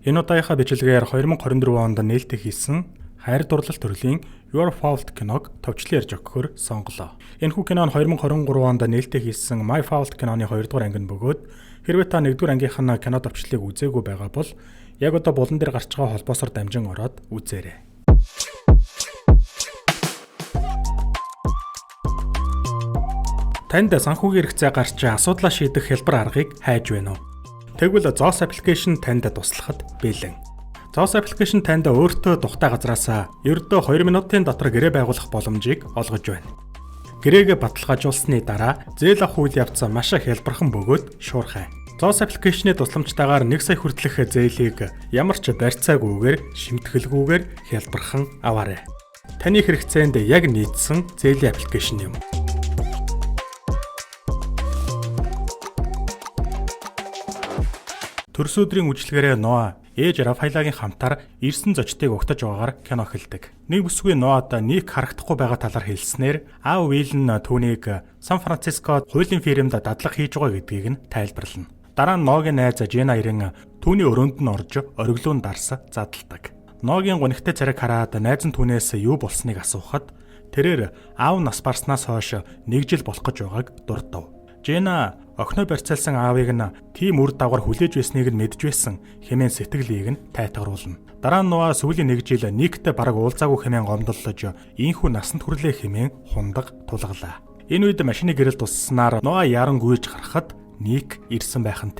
Энэ удаагийн бичлэгээр 2024 онд нээлттэй хийсэн хайр дурлал төрлийн Your Fault киног товчлон ярьж өгөхөөр сонголоо. Энэхүү кино нь 2023 онд нээлттэй хийсэн My Fault киноны 2 дугаар анги нь бөгөөд хэрвээ та 1 дугаар ангийнхан кино товчлыг үзээгүй байгаа бол яг одоо булан дээр гарч байгаа холбоосоор дамжин ороод үзээрэй. Танд санхүүгийн хэрэгцээ гарч асуудлаа шийдэх хялбар аргыг хайж байна уу? Тэгвэл Zoos application танд туслахад бэлэн. Zoos application танд өөртөө тухтай газраас ердөө 2 минутын дотор гэрээ байгуулах боломжийг олгож байна. Гэрээгээ баталгаажуулсны дараа зээл авах үйл явц маш их хялбархан бөгөөд шуурхай. Zoos application-ы тусламжтайгаар 1 сая хүртэлх зээлийг ямар ч барьцаагүйгээр, шимтгэлгүйгээр хялбархан аваарай. Таны хэрэгцээнд яг нийцсэн зээлийн аппликейшн юм. Төрс өдрийн үйлчлэгээрээ Ноа ээж Рафаэлагийн хамтаар ирсэн зочдыг угтаж байгаагаар кино эхэлдэг. Нэг бүсгүй Ноад Ник харагдахгүй байгаа талаар хэлснээр аав Уилл нь түүнийг Сан Францискод хуулийн фирмд дадлага хийж байгаа гэдгийг нь тайлбарлана. Дараа нь Ногийн найз Жена ирэн түүний өрөөнд нь орж ориглуун дарс задалдаг. Ногийн гонигтай царайг хараад найз нь түүнээс юу болсныг асуухад тэрээр аав нас барснаас хойш 1 жил болох гэж байгааг дурдав. Жена охиноо барьцаалсан аавыг нь тийм үр дагавар хүлээж байсныг нь мэдж байсан хэмээн сэтгэлийг нь тайтгаруулна. Дараа нь Ноа сүүлийн 1 жил Никтэй бараг уулзаагүй хэмээн гомдлож ийхүү насанд хүрлээ хэмээн хундаг тулгалаа. Энэ үед машины гэрэл тусснаар Ноа яран гүйж гарахад Ник ирсэн байх нь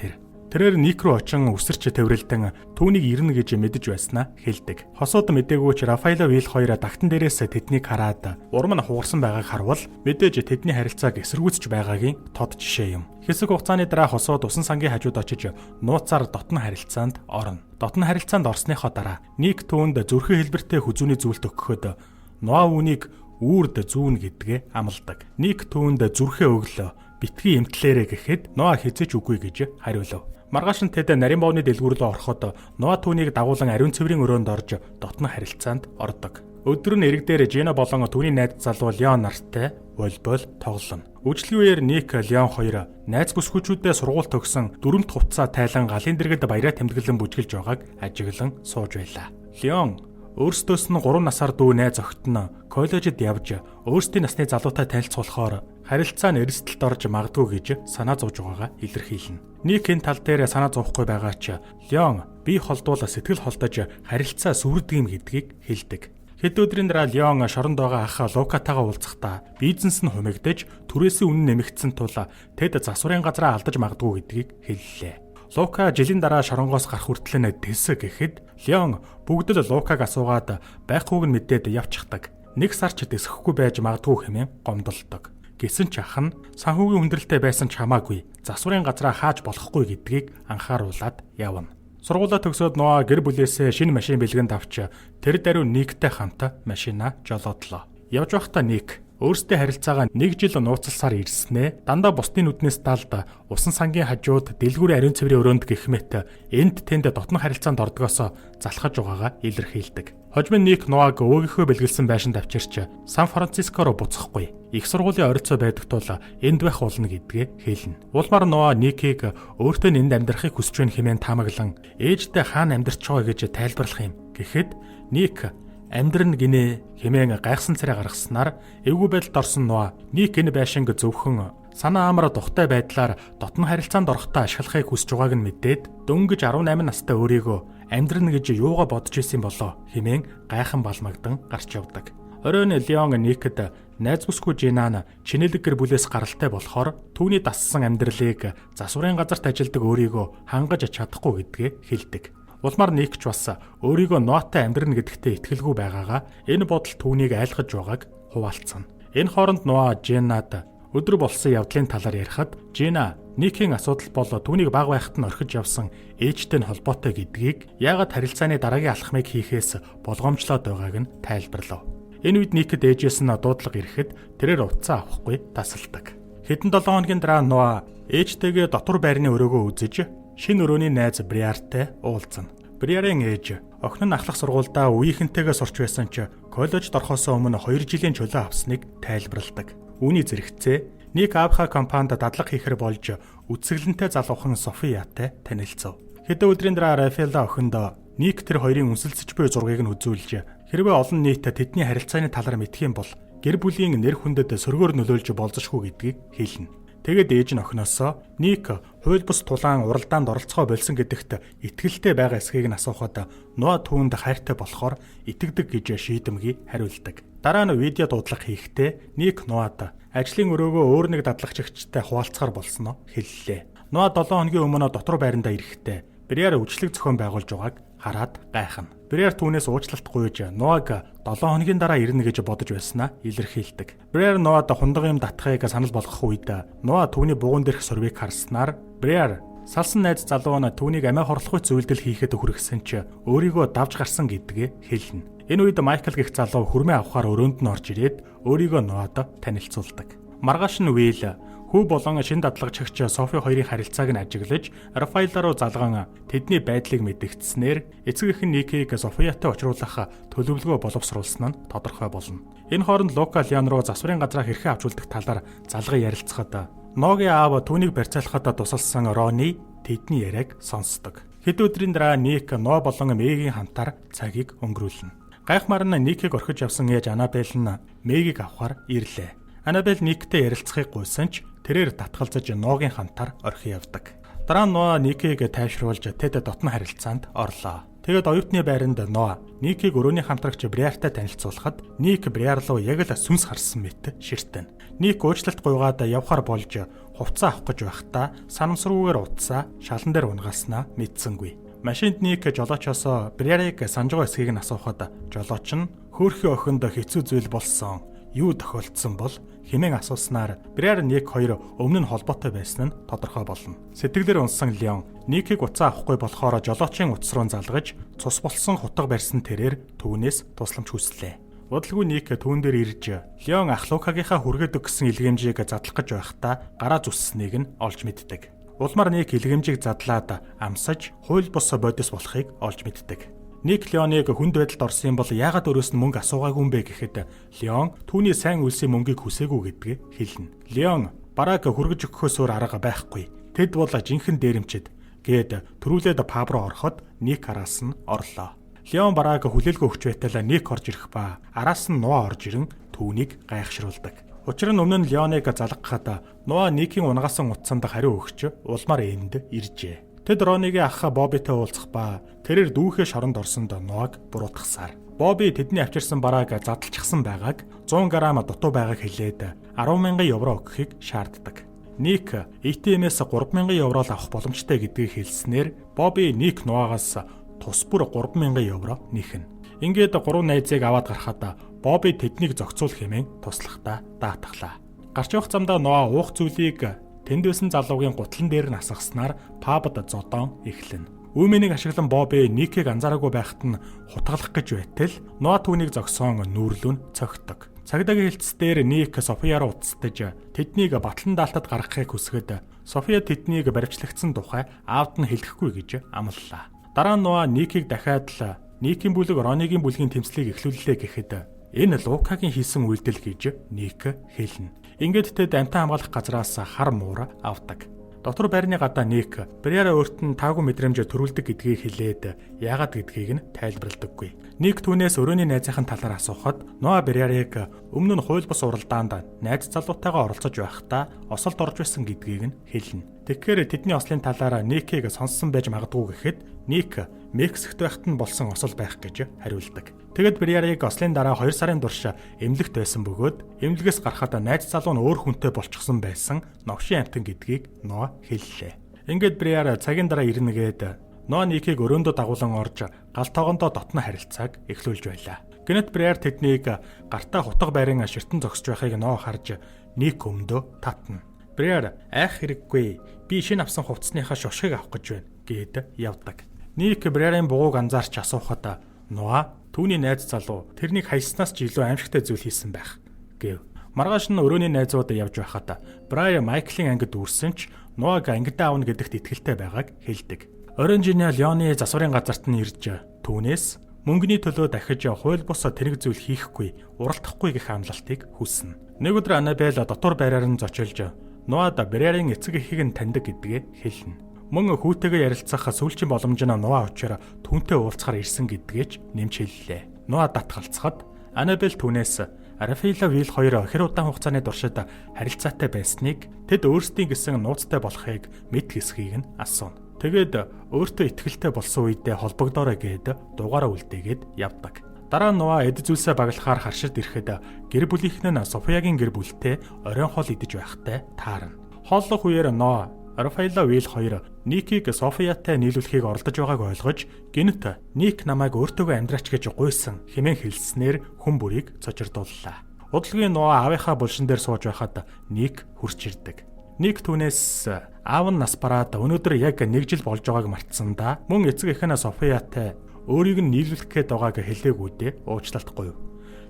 тэрээр Ник рүү очин үсэрч тэврэлдэн түүнийг ирнэ гэж мэдэж байснаа хэлдэг. Хосууд мдэггүйч Рафаэло Уилл хоёр тагтан дээрээс тэднийг хараад урам нь хугарсан байгааг харвал мэдээж тэдний харилцааг эсэргүүцэж байгаагийн тод жишээ юм. Хэсэг хугацааны дараа хосууд усан сангийн хажууд очиж нууцаар дотн харилцаанд орно. Дотн харилцаанд орсныхоо дараа Ник түүнд зүрхэн хэлбэртэй хүзүүний зүйлт өгөхөд Ноа үүнийг үрд зүүн гэдгээ амладаг. Ник түүнд зүрхээ өглөө битгий эмтлээрэ гэхэд Ноа хизэж үгүй гэж хариулав. Маргааш нь тэд нарийн боовны дэлгүүр рүү ороход Ноа түүнийг дагуулan ариун цэврийн өрөөнд орж дотн харилцаанд ордог. Өдөр нь эрэг дээр Жена болон түүний найз залуу Леон нартай волейбол тоглоно. Үжлэгийн үеэр Ник Леон хоёр найз бүсгүйчүүдэд сургууль төгсөн дөрөмт хувцас тайлан галын дэргэд баяраа тэмдэглэн бүжгэлж байгааг ажиглан сууж байлаа. Леон өөрсдөөс нь 3 насаар дүү найз охид нь коллежид явж өөрсдийн насны залуутай танилцуулахаар харилцаа нь эрсдэлд орж магадгүй гэж санаа зовж байгаагаа илэрхийлнэ. Ник энэ тал дээр санаа зовхгүй байгаа ч Леон бие холдуул сэтгэл холдож харилцаа сүрдэг юм гэдгийг хэлдэг. Хэд өдрийн дараа Леон шоронд байгаа ах Лукатайгаа уулзахдаа бизнес нь хумигдаж түрээсийн үнэ нэмэгдсэн тул тэд засварын газраа алдаж магадгүй гэдгийг хэллээ. Лука жилийн дараа шоронгоос гарах хүртэл нь тэсэг гэхэд Леон бүгд л Лукаг асуугаад байхгүйг нь мэдээд явчихдаг. 1 сар ч дэсэхгүй байж магадгүй хэмээн гомдолдог. Гэсэн ч ах нь санхүүгийн хүндрэлтэй байсан ч хамаагүй засварын газраа хааж болохгүй гэдгийг анхааруулад явна. Сургуулаа төгсөөд Ноа гэр бүлээсээ шинэ машин бэлгэнд авч тэр даруй Никтэй хамт машинаа жолоодлоо. Явж байхдаа Ник өөрсдийн харилцаагаа 1 жил нууцлсаар ирснээ дандаа бусдын нүднээс далд усан сангийн хажууд дэлгүүрийн ариун цэврийн өрөөнд гэх мэт энд тэнд дотн харилцаанд ордгоос залхаж байгаагаа илэрхийлдэг. Хожим Ник Ноаг өөгийнхөө бэлгэлсэн байшинд авчирч Сан Франциско руу буцахгүй их сургуулийн оройцоо байдаг тул энд байх болно гэдгээ хэлнэ. Улмаар Ноа Никийг өөртөө энд амьдрахыг хүсэж байна хэмээн таамаглан ээжтэй хаана амьдарч байгаа гэж тайлбарлах юм. Гэхэд Ник амьдрын гинэ хэмээн гайхсан царай гаргаснаар эвгүй байдалд орсон Ноа Ник энэ байшинг зөвхөн санаа амар тухтай байдлаар дотн харилцаанд орохдоо ашиглахыг хүсэж байгааг нь мэдээд дөнгөж 18 настай өөрийгөө амьдрын гэж юугаа бодож исэн болоо хэмээн гайхан балмагдан гарч явдаг. Оройн Леон Никэд найз бүсгүй Женаа чинэлэг гэр бүлээс гаралтай болохоор түүний дассан амьдралыг засварын газарт ажилдаг өөрийгөө хангаж чадахгүй гэдгээ хэлдэг. Улмаар Ник ч бас өөрийгөө Ноатай амьдрна гэдэгтээ итгэлгүй байгаагаа энэ бодол түүнийг айлгаж байгааг хуваалцсан. Энэ хооронд Ноа Женаад өдөр болсон явдлын талаар ярихад Жена Никийн асуудал бол түүнийг баг байхад нь орхиж явсан ээжтэй нь холбоотой гэдгийг яагаад харилцааны дараагийн алхмыг хийхээс болгоомжлоод байгааг нь тайлбарлав. Энэ үед Никэд ээжээс нь дуудлага ирэхэд тэрээр утсаа авахгүй тасалдаг. Хэдэн 7 хоногийн дараа Ноа ээжтэйгээ дотор байрны өрөөгөө үзэж шинэ өрөөний найз Бриартай уулзна. Бриарын ээж охин нь ахлах сургуульдаа үеийнхэнтэйгээ сурч байсан ч коллежид орохоос өмнө 2 жилийн чөлөө авсныг тайлбарладаг. Үүний зэрэгцээ Ник аавынхаа компанид дадлага хийхэр болж үсгэлэнтэй залуухан Софиятай танилцав. Хэдэн өдрийн дараа Рафаэлла охиндоо Ник тэр хоёрын үнсэлцэж буй зургийг нь үзүүлж хэрвээ олон нийт тэдний харилцааны талаар мэдэх юм бол гэр бүлийн нэр хүндэд сөргөөр нөлөөлж болзошгүй гэдгийг хэлнэ. Тэгэд ээж нь охиноосоо Ник хууль бус тулаан уралдаанд оролцохоо болсон гэдэгт итгэлтэй байгаа эсхийг нь асуухад Ноа түүнд хайртай болохоор итгэдэг гэж шийдэмгий хариулдаг. Дараа нь видео дуудлага хийхдээ Ник Ноад ажлын өрөөгөө өөр нэг дадлагчигчтай хуваалцахаар болсноо хэллээ. Ноа 7 хоногийн өмнө дотор байрандаа ирэхдээ Бриар өвчлөг зохион байгуулж байгааг хараад гайхна. Бриар түүнээс уучлалт гуйж Ноаг 7 хоногийн дараа ирнэ гэж бодож байснаа илэрхийлдэг. Бриар Ноад хундаг юм татахыг санал болгох үед Ноа түүний бугуун дээрх сурвийг харснаар Бриар салсан найз залуу нь түүнийг амиа хорлохуй зүйлдэл хийхэд хүргэсэн ч өөрийгөө давж гарсан гэдгээ хэлнэ. Энэ үед Майкл гэх залуу хүрмээ авахаар өрөөнд нь орж ирээд өөрийгөө Ноад танилцуулдаг. Маргааш нь Уилл хүү болон шин дадлагчигч Софи хоёрын харилцааг нь ажиглаж Рафаэлла руу залган тэдний байдлыг мэдгдснээр эцэг эх нь Никийг Софиятай уулзах төлөвлөгөө боловсруулсан нь тодорхой болно. Энэ хооронд Лука Леон руу засварын газраа хэрхэн авчулдаг талаар залган ярилцахад Ногийн аав түүнийг барьцаалахад тусалсан Рони тэдний яриаг сонсдог. Хэд өдрийн дараа Ник Ноа болон Мегийн хамтаар цагийг өнгөрүүлнэ. Гайхмаар нь Никийг орхиж явсан ээж Анабель нь Мегийг авахар ирлээ. Анабель Никтэй ярилцахыг гуйсан ч тэрээр татгалзаж Ногийн хамтаар орхин явдаг. Дараа нь Ноа Никийг тайвшруулж тэд дотны харилцаанд орлоо. Тэгэд оюутны байранд Ноа Никийг өрөөний хамтрагч Бриартай танилцуулахад Ник Бриар руу яг л сүнс харсан мэт ширтэн. Ник уучлалт гуйгаад явхаар болж хувцас авах гэж байхдаа санамсруугаар утсаа шалан дээр унгаснаа мэдсэнгүй. Машинд Ник жолоочоосоо Бриарыг санаж байгаа эсхийг нь асуухад жолооч нь хөөрхөн охинд хэцүү зүйл болсон. Юу тохиолдсон бол хэмээн асууснаар Бриар Ник хоёр өмнө нь холбоотой байсан нь тодорхой болно. Сэтгэлээр унсан Леон Никийг уцаа авахгүй болохоор жолоочийн утас руу залгаж цус болсон хутга барьсан тэрээр түүнээс тусламж хүслээ. Удалгүй Ник түүн дээр ирж Леон ах Лукагийнхаа хүргээд өгсөн илгээмжийг задлах гэж байхдаа гараа зүсснийг нь олж мэддэг. Улмаар Ник илгээмжийг задлаад амсаж хууль бус бодис болохыг олж мэддэг. Ник Леоныг хүнд байдалд орсон бол яагаад өрөөс нь мөнгө асуугаагүй юм бэ гэхэд Леон түүний сайн үлсийн мөнгийг хүсээгүй гэдгээ хэлнэ. Леон бараг хүргэж өгөхөөс өөр арга байхгүй. Тэд бол жинхэнэ дээрэмчэд гээд төрүүлээд паб руу ороход Ник араас нь орлоо. Леон бараг хүлээлгөө өгч байтал Ник орж ирэх ба араас нь Ноа орж ирэн түүнийг гайхшруулдаг. Учир нь өмнө нь Леоныг залгахад Ноа Никийн унгасан утсанд хариу өгч улмаар энд иржээ. Тэд Ронигийн ах Бобитэй уулзах ба тэрээр дүүхээ шоронд орсонд Ноаг буруутгасаар. Боби тэдний авчирсан барааг задлчихсан байгааг 100 г дутуу байгааг хэлээд 10,000 евро өгөхийг шаарддаг. Ник ATM-ээс 3,000 евро л авах боломжтой гэдгийг хэлснээр Боби Ник Ноагаас тус бүр 3,000 евро нэхнэ. Ингээд 3 найзыг аваад гарахад Боби тэднийг зохицуулах хэмээн туслахтаа даатглаа. Гарч явах замдаа Ноа уух зүйлийг тэндээсэн залуугийн гутлан дээр нь асгаснаар пабд зодон эхлэнэ. Үүмэнийг ашиглан Боби Никийг анзаараагүй байхад нь хутгалах гэж байтал Ноа түүнийг зогсоон нүүрлүүн цогтдог. Цагдаагийн хэлцээр Ник София руу уцтаж тэднийг батлан даалтад гаргахыг хүсгэд София тэднийг баривчлагдсан тухай аавд нь хэлэхгүй гэж амлалаа. Дараа нь Ноа Никийг дахиад л Никийн бүлэг Ронигийн бүлгийн тэмцлийг эхлүүллээ гэхэд энэ Лукагийн хийсэн үйлдэл гэж Ник хэлнэ. Ингээд тэд амтан хамгаалах газраас хар муур авдаг. Дотор байрны гадаа Ник Бриара өөрт нь таагүй мэдрэмж төрүүлдэг гэдгийг хэлээд яагаад гэдгийг нь тайлбарладаггүй. Ник түүнээс өрөөний найзынхаа талаар асуухад Ноа Бриарыг өмнө нь хууль бус уралдаанд найз залуутайгаа оролцож байхдаа осолд орж байсан гэдгийг нь хэлнэ. Тэгэхээр тэдний ослын талаар Никийг сонссон байж магадгүй гэхэд Ник Мексикт байхад нь болсон осол байх гэж хариулдаг. Тэгэд Бриарыг ослын дараа 2 сарын турш эмнэлэгт байсан бөгөөд эмнэлгээс гарахад найз залуу нь өөр хүнтэй болчихсон байсан новшин амтан гэдгийг Ноа хэллээ. Ингээд Бриар цагийн дараа ирнэгээд Ноа Никийг өрөөндөө дагуулan орж гал тоогондоо дотно харилцааг эхлүүлж байлаа. Гэнэт Бриар тэднийг гартаа хутга байрын ширтэн зогсож байхыг Ноа харж Ник өмдөө татна. Бриар айх хэрэггүй. Би шинэ авсан хувцсныхаа шошгийг авах гэж байна гээд явдаг. Ник Бриарын бугууг анзаарч асуухад Ноа түүний найз залуу тэрнийг хайснаас ч илүү аимшигтай зүйл хийсэн байх гэв. Маргааш нь өрөөний найзууд явж байхад Брайан Майклийн ангид үрсэн ч Ноаг ангидаа авна гэдэгт итгэлтэй байгааг хэлдэг. Оранжино Леоны засварын газарт нь ирж түүнээс мөнгөний төлөө дахиж хууль бус тэнэг зүйл хийхгүй, уралдахгүй гэх амлалтыг хүснэ. Нэг өдөр Анабель дотор байраар нь зочилж Ноад Бриарын эцэг эхийг нь таньдаг гэдгээ хэлнэ. Мөн хүүтэйгээ ярилцах сүүлчийн боломж нь Ноа учраас түүнтэй уулзахаар ирсэн гэдгээч нэмж хэллээ. Ноа татгалцахад Анабель түүнээс Рафаэла Вил хоёр хэр удаан хугацааны туршид харилцаатай байсныг тэд өөрсдийн гэсэн нууцтай болохыг мэд хэсгийг нь асууна. Тэгээд өөртөө ихтгэлтэй болсон үедээ холбогдоорой гэд дугаараа үлдээгээд явдаг. Дараа нь Ноа эд зүйлсээ баглахаар харшид ирэхэд гэр бүлийнхэн нь Софиягийн гэр бүлтэй оройн хоол идэж байхтай таарна. Хооллох үеэр Ноа Рафаэла Вил хоёр Никийг Софиятай нийлүүлэхийг оролдож байгааг ойлгож гинт Ник намайг өөртөөгөө амьдраач гэж гуйсан хэмээн хэлснээр хүн бүрийг цочирдууллаа. Удалгүй Ноа аавынхаа булшин дээр сууж байхад Ник хурч ирдэг. Ник түүнээс аав нь нас бараад өнөөдөр яг 1 жил болж байгааг мартсан да. Мөн эцэг эхнээ Софиятай өөрийг нь нийлүүлэх гээд байгааг хэлээгүүдээ уучлалтгүй.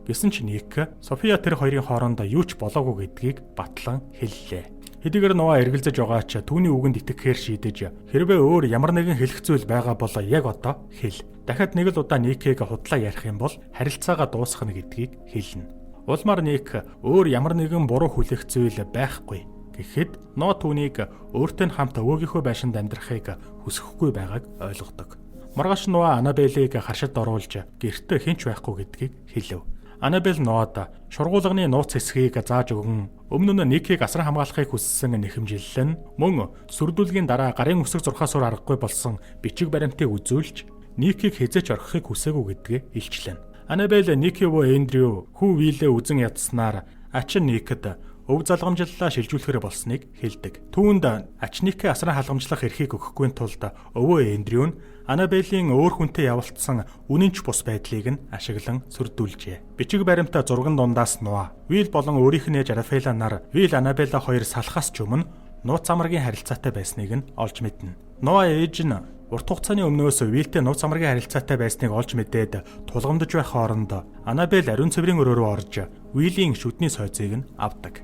Гэсэн ч Ник София тэр хоёрын хооронд юу ч болоогүй гэдгийг батлан хэллээ. Хэдийгээр Ноа эргэлзэж байгаа ч түүний үгэнд итгэхээр шийдэж хэрвээ өөр ямар нэгэн хэлэх зүйл байгаа бол яг одоо хэл. Дахиад нэг л удаа Никийг худлаа ярих юм бол харилцаагаа дуусгах гэдгийг хэлнэ. Улмаар Ник өөр ямар нэгэн буруу хүлээх зүйл байхгүй. Гэхэд Ноа түүнийг өөртөө хамт өвөөгийнхөө байшинд амьдрахыг хүсэхгүй байгааг ойлгодог. Маргааш Ноа Анабелийг харшид оруулж гэртээ хинч байхгүй гэдгийг хэлв. Анабель Ноад шургуулганы нууц хэсгийг зааж өгөн өмнө нь Никийг асран хамгаалахыг хүссэн нэхэмжиллэн мөн сүрдүүлгийн дараа гарын үсэг зурхаасуур аргагүй болсон бичиг баримтыг үзүүлж Никийг хязгаарч орхихыг хүсээгүй гэдгээ илчлэн. Анабель Ники өвөө Эндрю хүү Вилээ үзэн ядснаар ачин Никэд өв залгамжлалаа шилжүүлэхэр болсныг хэлдэг. Түүнд ач Никээ асран халамжлах эрхийг өгөхгүй тулд өвөө Эндрю нь Анабелийн өөр хүнтэй явуулсан үнэнч бус байдлыг нь ашиглан сүрдүүлжээ. Бичиг баримтаа зурган дундаас Ноа, Вил болон өөрийнх нь ээж Рафаэла нар Вил Анабела хоёр салхаас ч өмнө нууц амрагийн харилцаатай байсныг нь олж мэднэ. Ноа ээж нь урт хугацааны өмнөөс Вилтэй нууц амрагийн харилцаатай байсныг олж мэдээд тулгамдж байх хооронд Анабель ариун цэврийн өрөө рүү орж Вилийн шүдний сойцыг нь авдаг.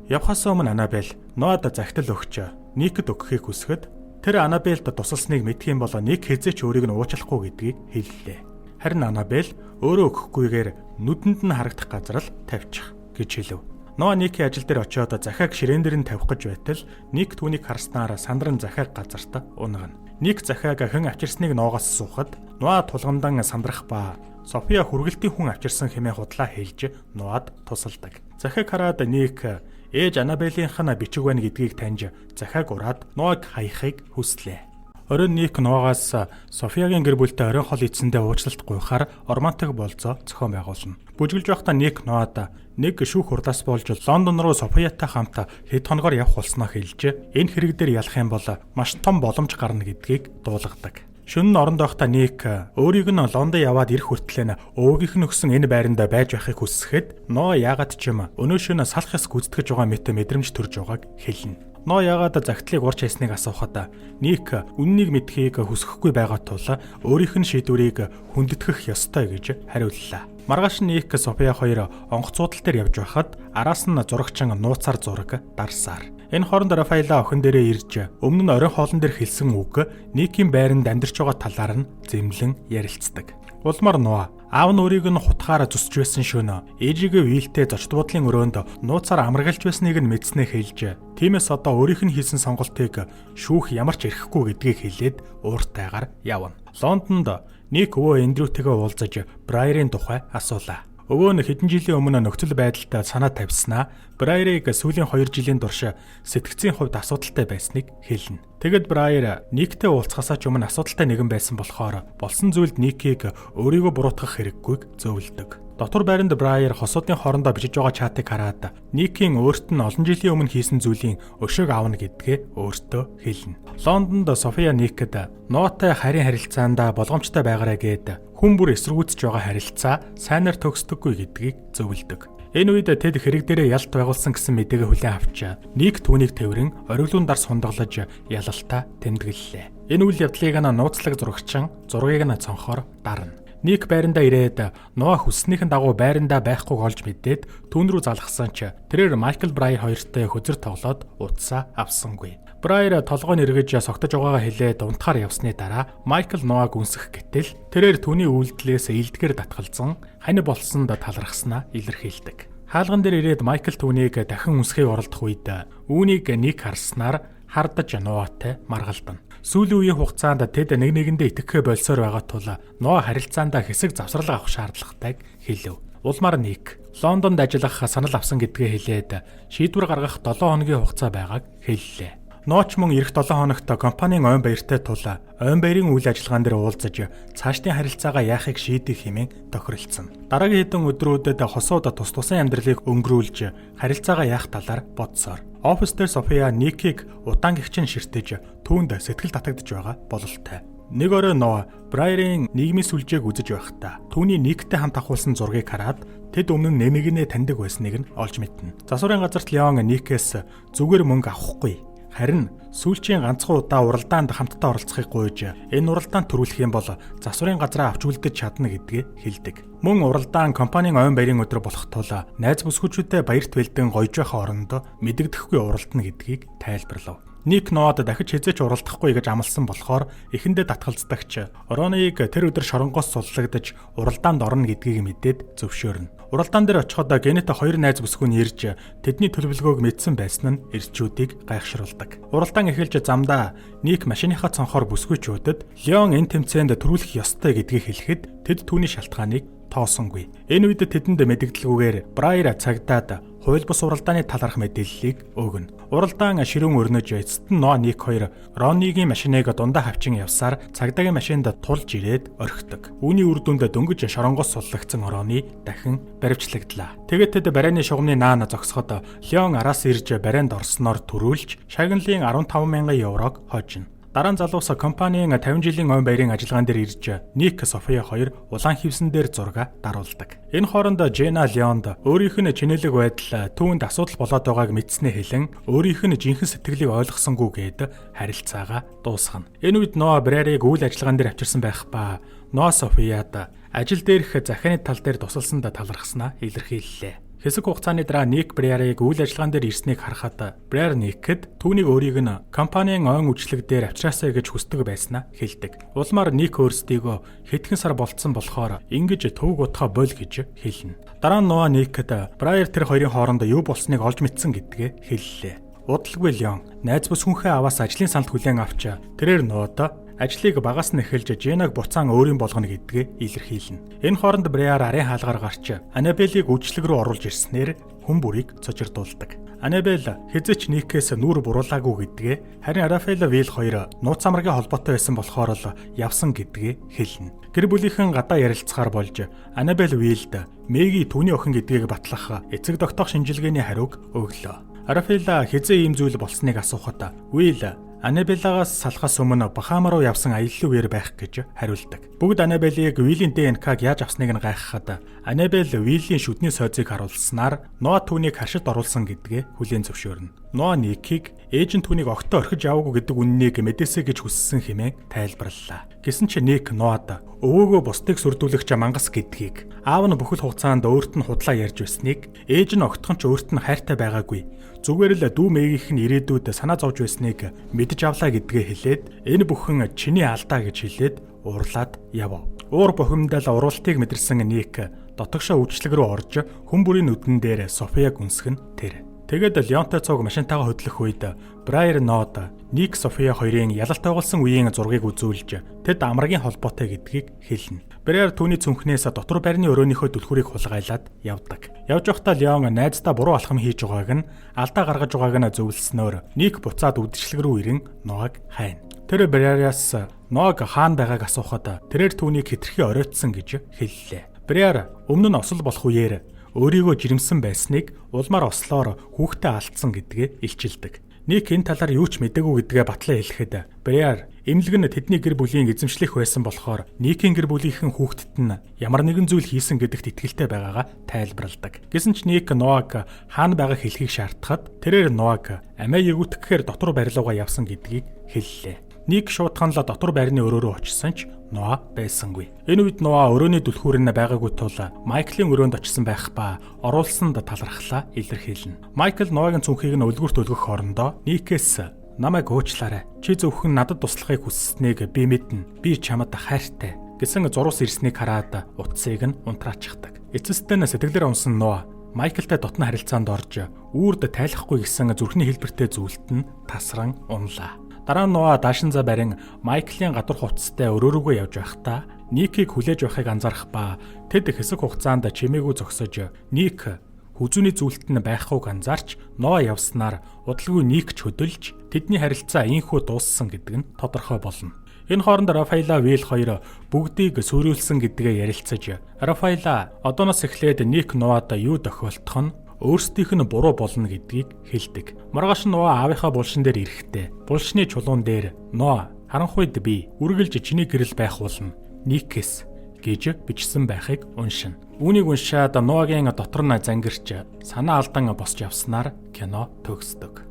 Явхаас өмнө Анабель Ноад захидал өгч Никэд өгөхийг хүсэхэд тэр Анабельд тусалсныг мэдх юм бол Ник хэзээч өөрийг нь уучлахгүй гэдгийг хэллээ. Харин Анабель өөрөө өгөхгүйгээр нүдэнд нь харагдах газар л тавьчих гэж хэлв. Ноа Никийн ажил дээр очиод захиаг ширээн дээр нь тавих гэж байтал Ник түүнийг харснаар сандран захиаг газарт унгана. Ник захиаг хэн авчирсныг Ноогоос асуухад Ноа тулгамдан сандрах ба София хүргэлтийн хүн авчирсан хэмээн худлаа хэлж Ноад тусалдаг. Захиаг хараад Ник ээж Анабелийнх нь бичиг байна гэдгийг таньж захиаг ураад Ноаг хаяхыг хүслээ. Оройн Ник Ноогоос Софиягийн гэр бүлтэй оройн хол эзэндээ уучлалт гуйхаар романтик болцоо зохион байгуулна. Бүжгэлж байхдаа Ник Ноад нэг шүүх хурлаас болж Лондон руу Софиятай хамт хэд хоногоор явах болсноо хэлж энэ хэрэг дээр ялах юм бол маш том боломж гарна гэдгийг дуулгадаг. Шөнө нь оронд байхдаа Ник өөрийг нь Лондон яваад ирэх хүртэл өвөөгийнх нь өгсөн энэ байранд байж байхыг хүсэхэд Ноа яагаад ч юм өнөө шөнө салах хэс гүйцэтгэж байгаа мэт мэдрэмж төрж байгааг хэлнэ. Ноа яагаад загтлыг урч хайсныг асуухад Ник үннийг мэдхийг хүсэхгүй байгаа тул өөрийнх нь шийдвэрийг хүндэтгэх ёстой гэж хариуллаа. Маргааш Ник София хоёр онгоцуудал дээр явж байхад араас нь зурагчин нууцаар зураг дарсаар. Энэ хооронд Рафаэла охин дээрээ ирж өмнө нь оройн хоолн дээр хэлсэн үг Никийн байранд амьдарч байгаа талаар нь зэмлэн ярилцдаг. Улмаар Ноа аав нь өөрийг нь хутгаар зүсж байсан шөнө ээжигээ Вилтэй зочд буудлын өрөөнд нууцаар амрагалж байсныг нь мэдснээ хэлж тиймээс одоо өөрийнх нь хийсэн сонголтыг шүүх ямар ч эрхэхгүй гэдгийг хэлээд ууртайгаар явна. Лондонд Ник өвөө Эндрютэйгээ уулзаж Брайерийн тухай асуулаа. Өвөө нь хэдэн жилийн өмнө нөхцөл байдалтай санаа тавьснаа Брайерийг сүүлийн 2 жилийн турш сэтгцийн хувьд асуудалтай байсныг хэлнэ. Тэгэд Брайер Никтэй уулзахаас ч өмнө асуудалтай нэгэн байсан болохоор болсон зүйлд Никийг өөрийгөө буруутгах хэрэггүйг зөвлөдөг. Дотор байранд Брайер хосуудын хоорондоо бичиж байгаа чатыг хараад Никийн өөрт нь олон жилийн өмнө хийсэн зүйлийн өшөөг аавна гэдгээ өөртөө хэлнэ. Лондонд София Никэд Ноатай харийн харилцаанд болгоомжтой байгаарэ гэд хүн бүр эсэргүүцэж байгаа харилцаа сайнаар төгсдөггүй гэдгийг зөвлөдөг. Энэ үед тэд хэрэг дээрээ ялт байгуулсан гэсэн мэдээгээ хүлээн авч Ник түүнийг тэврэн ориглон дарс хундаглаж ялалтаа тэмдэглэлээ. Энэ үйл явдлыг нууцлаг зурагчин зургийг нь цонхоор дарна. Ник байрандаа ирээд Ноа хүссэнийхэн дагуу байрандаа байхгүйг олж мэдээд түүн рүү залгасан ч тэрээр Майкл Брайер хоёртой хөзөр тоглоод утсаа авсангүй. Брайер толгойн эргэж согтож байгаагаа хэлээд унтахаар явсны дараа Майкл Ноаг үнсэх гэтэл тэрээр түүний үйлдэлээс илдгээр татгалзан хань болсонд талархснаа илэрхийлдэг. Хаалган дээр ирээд Майкл түүнийг дахин үнсэхийг оролдох үед үүнийг Ник харснаар хардаж Ноатай маргалдана. Сүүлийн үеийн хугацаанд тэд нэг нэгэндээ итгэхээ болсоор байгаа тул Ноа харилцаандаа хэсэг завсрал авах шаардлагатайг хэлв. Улмаар Ник Лондонд ажиллах санал авсан гэдгээ хэлээд шийдвэр гаргах 7 хоногийн хугацаа байгааг хэллээ. Нооч мөн эх 7 хоногт компанийн ойн баяртай тул ойн баярын үйл ажиллагаан дээр уулзаж цаашдын харилцаагаа яахыг шийдэх хэмээн тохиролцсон. Дараагийн хэдэн өдрүүдэд хосууд тус тусан амьдралыг өнгөрүүлж харилцаагаа яах талаар бодсоор офис дээр София Никийг удаан гихчин ширтэж түүнд сэтгэл татагдж байгаа бололтой. Нэг орой Ноа Брайерийн нийгмийн сүлжээг үзэж байхдаа түүний Никтэй хамт авахулсан зургийг хараад тэд өмнө нь нэмэгнээ таньдаг байсныг нь олж мэднэ. Засварын газарт Леон Никээс зүгээр мөнгө авахгүй. Харин сүүлчийн ганцхан удаа уралдаанд хамтдаа оролцохыг гуйж энэ уралдаанд төрүүлэх юм бол засварын газраа авч үлдэж чадна гэдгээ хэлдэг. Мөн уралдаан компанийн ойн баярын өдөр болох тул найз бүсгүйчүүдтэй баярт бэлдэн гоёж байхаа орондоо мэдэгдэхгүй уралдана гэдгийг тайлбарлав. Ник Ноад дахиж хязгаарч уралдахгүй гэж амласан болохоор эхэндээ татгалздагч Роныг тэр өдөр шоронгоос суллагдаж уралдаанд орно гэдгийг мэдээд зөвшөөрнө. Уралдаан дээр очиход Генет 2 найз бүсгүй нь ирж тэдний төлөвлөгөөг мэдсэн байсан нь ирчүүдийг гайхшруулдаг. Уралдаан эхэлж замдаа Ник машиныхаа цонхоор бүсгүйчүүдэд Леон энэ тэмцээнд төрүүлэх ёстой гэдгийг хэлэхэд тэд түүний шалтгааныг тоосонгүй. Энэ үед тэдэнд мэдэгдэлгүйгээр Брайер цагдаад хууль бус уралдааны талаарх мэдээллийг өгнө. Уралдаан ширүүн өрнөж эцэст нь Ноа Ник 2 Ронигийн машиныг дундаа хавчин явсаар цагдаагийн машинд тулж ирээд орхидог. Үүний үр дүнд дөнгөж шоронгоос суллагдсан Рони дахин баривчлагдлаа. Тэгээд тэд барайны шугамны наана зогсоход Леон араас ирж барайнд орсноор төрүүлж шагналын 15,000 еврог хожино. Дараа нь залуус компанийн 50 жилийн ойн баярын ажиллагаан дээр ирж Ник София 2 улаан хивсэн дээр зураг даруулдаг. Энэ хооронд Жена Леонд өөрийнх нь чинэлэг байдал түүнд асуудал болоод байгааг мэдснээ хэлэн өөрийнх нь жинхэнэ сэтгэлийг ойлгосонгүй гээд харилцаагаа дуусгана. Энэ үед Ноа Брайерийг үйл ажиллагаан дээр авчирсан байх ба Ноа Софияд ажил дээрх захианы тал дээр тусалсанд талархснаа илэрхийллээ. Хэсэг хугацааны дараа Ник Брайерийг үйл ажиллагаан дээр ирснийг харахад Брайер Никэд түүнийг өөрийг нь компанийн ойн үйлчлэг дээр авчраасаа гэж хүсдэг байснаа хэлдэг. Улмаар Ник өөрсдийгөө хэдхэн сар болцсон болохоор ингэж төвөг утгаа боль гэж хэлнэ. Дараа нь Ноа Никэд Брайер тэр хоёрын хооронд юу болсныг олж мэдсэн гэдгээ хэллээ. Удалгүй Леон найз бүс хүнхээ аваас ажлын санд хүлээн авч тэрээр Ноад ажлыг багаас нь эхэлж Женаг буцаан өөрийн болгоно гэдгээ илэрхийлнэ. Энэ хооронд Брайер арын хаалгаар гарч Анабелийг үйлчлэг рүү оруулж ирснээр хүн бүрийг цочирдуулдаг. Анабел хэзээч Никээс нүур буруулаагүй гэдгээ, харин Рафаэл Вил хоёр нууц амрагийн холбоотой байсан болохоор л явсан гэдгээ хэлнэ. Гэр бүлийнхэн гадаа ярилцахаар болж Анабел Вилд Мэги түүний охин гэдгийг батлах эцэг тогтоох шинжилгээний хариуг өглөө. Рафаэл хизээ ийм зүйл болсныг асуухад Вил Анабелагаас салахаас өмнө Бахама руу явсан аялал үеэр байх гэж хариулдаг. Бүгд Анабелийг Вилийн ДНК-г яаж авсныг нь гайхахад Анабел Вилийн шүдний сойзыг харуулснаар Ноа түүнийг харшид оруулсан гэдгээ хүлээн зөвшөөрнө. Ноа Никийг ээж нь түүнийг огтоо орхиж яваагүй гэдэг үннийг мэдээсэй гэж хүссэн хэмээн тайлбарллаа. Гэсэн чинь Ник Ноад өвөөгөө бусдыг сүрдүүлэгч мангас гэдгийг, аав нь бүхэл хугацаанд өөрт нь худлаа ярьж байсныг, ээж нь огтхон ч өөрт нь хайртай байгаагүй. Зүгээр л дүү мээгийнх нь ирээдүйд санаа зовж байсныг мэдж авлаа гэдгээ хэлээд энэ бүхэн чиний алдаа гэж хэлээд уурлаад яв. Уур бухимдал урвалтыг мэдэрсэн Ник дотогшоо үйлчлэг рүү орж хүн бүрийн нүдэн дээр Софияг үнсгэн тэр. Тэгээд Леонтой цуг машинтайгаа хөдлөх үед Брайер Ноад Ник София хоёрын ялалт байгуулсан үеийн зургийг үзүүлж тэд амрагийн холбоотой гэдгийг хэлнэ. Брайер түүний цүнхнээс дотор байрны өрөөнийхөө түлхүүрийг хулгайлаад явдаг. Явж байхдаа Леон найздаа буруу алхам хийж байгааг нь алдаа гаргаж байгааг нь зөвлөснөөр Ник буцаад үдшилэг рүү ирэн Ноаг хайна. Тэр Брайераас Ноаг хаана байгааг асуухад тэрээр түүнийг хэтэрхий оройтсон гэж хэллээ. Брайер өмнө нь осол болох үеэр өөрийгөө жирэмсэн байсныг улмаар ослоор хүүхдээ алдсан гэдгээ илчилдэг. Ник энэ талаар юу ч мэдээгүй гэдгээ батлан хэлэхэд Брайер эмнэлэг нь тэдний гэр бүлийн эзэмшлэх байсан болохоор Никийн гэр бүлийнхэн хүүхдэд нь ямар нэгэн зүйл хийсэн гэдэгт итгэлтэй байгаагаа тайлбарладаг. Гэсэн ч Ник Ноаг хаана байгааг хэлхийг шаардахад тэрээр Ноаг амиа ягүйтгэхээр дотор барилуугаа явсан гэдгийг хэллээ. Ник шуудхан л дотор байрны өрөө рүү очсон ч Ноа байсангүй. Энэ үед Ноа өрөөний түлхүүр нь байгаагүй тул Майклийн өрөөнд очсон байх ба оруулсанд талархлаа илэрхийлнэ. Майкл Ноагийн цүнхийг нь өлгөрт өлгөх хоорондоо Никээс намайг уучлаарай. Чи зөвхөн надад туслахыг хүсснийг би мэднэ. Би чамд хайртай гэсэн зурус ирснийг хараад утсыг нь унтраачихдаг. Эцэстээ нь сэтгэлээр унсан Ноа Майклтай дотны харилцаанд орж үрд тайлахгүй гэсэн зүрхний хэлбэртэй зүйлт нь тасран унлаа. Дараа нь Ноа даашин за барин Майклийн гадуур хувцастай өрөө рүүгээ явж байхдаа Никийг хүлээж байхыг анзаарах ба тэд хэсэг хугацаанд чимээгүй зогсож Ник хүзүүний зүйлт нь байхгүйг анзаарч Ноа явснаар удалгүй Ник ч хөдөлж тэдний харилцаа ийхүү дууссан гэдэг нь тодорхой болно. Энэ хооронд Рафаэла Вил хоёр бүгдийг сүрүүлсэн гэдгээ ярилцаж Рафаэла одооноос эхлээд Ник Ноад юу тохиолдох нь өөрсдийнх нь буруу болно гэдгийг хэлдэг. Маргааш нь Ноа аавынхаа булшин дээр ирэхдээ булшны чулуун дээр Ноа харанхуйд би үргэлж чиний гэрэл байх болно. Никэс гэж бичсэн байхыг уншина. Үүнийг уншаад Ноагийн дотор нь зангирч санаа алдан босч явснаар кино төгсдөг.